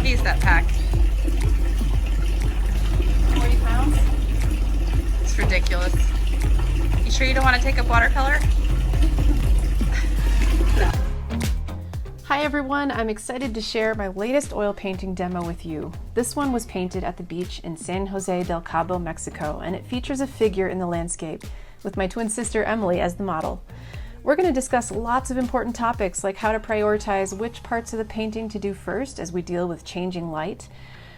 heavy is that pack? 40 pounds. It's ridiculous. You sure you don't want to take up watercolor? Hi everyone, I'm excited to share my latest oil painting demo with you. This one was painted at the beach in San Jose del Cabo, Mexico, and it features a figure in the landscape with my twin sister Emily as the model. We're going to discuss lots of important topics like how to prioritize which parts of the painting to do first as we deal with changing light,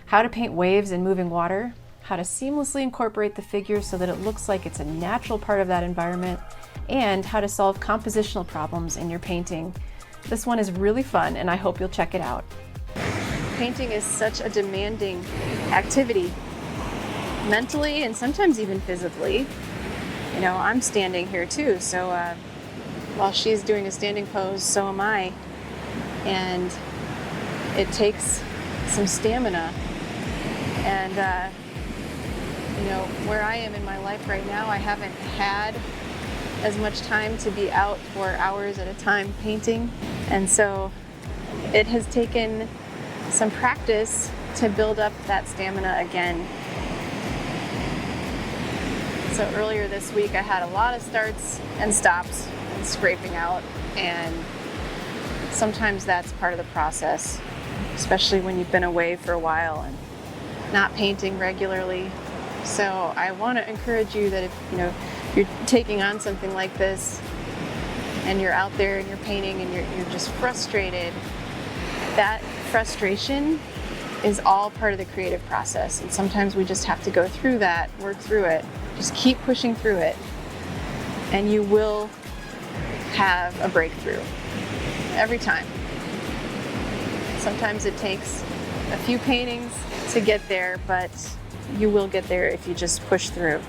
how to paint waves and moving water, how to seamlessly incorporate the figure so that it looks like it's a natural part of that environment, and how to solve compositional problems in your painting. This one is really fun and I hope you'll check it out. Painting is such a demanding activity, mentally and sometimes even physically. You know, I'm standing here too, so while she's doing a standing pose, so am I. And it takes some stamina. And you know, where I am in my life right now, I haven't had as much time to be out for hours at a time painting. And so it has taken some practice to build up that stamina again. So earlier this week I had a lot of starts and stops and scraping out, and sometimes that's part of the process, especially when you've been away for a while and not painting regularly. So I want to encourage you that if you're taking on something like this and you're out there and you're painting and you're just frustrated, that frustration is all part of the creative process. And sometimes we just have to go through that, work through it, just keep pushing through it, and you will have a breakthrough every time. Sometimes it takes a few paintings to get there, but you will get there if you just push through.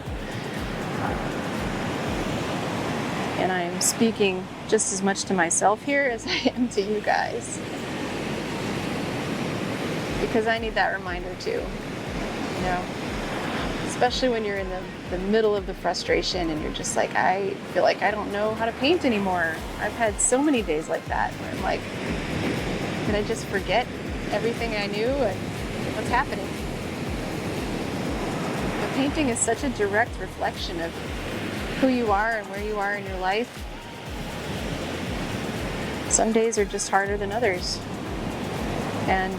And I am speaking just as much to myself here as I am to you guys, because I need that reminder too, you know, especially when you're in the middle of the frustration and you're just like, I feel like I don't know how to paint anymore. I've had so many days like that where I'm like, did I just forget everything I knew and what's happening? But painting is such a direct reflection of who you are and where you are in your life. Some days are just harder than others. And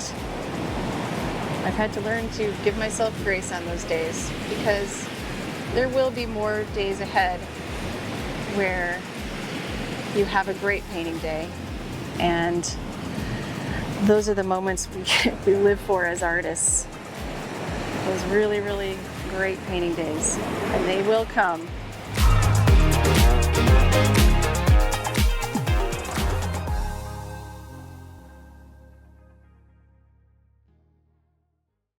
I've had to learn to give myself grace on those days, because there will be more days ahead where you have a great painting day. And those are the moments we live for as artists. Those really, really great painting days. And they will come.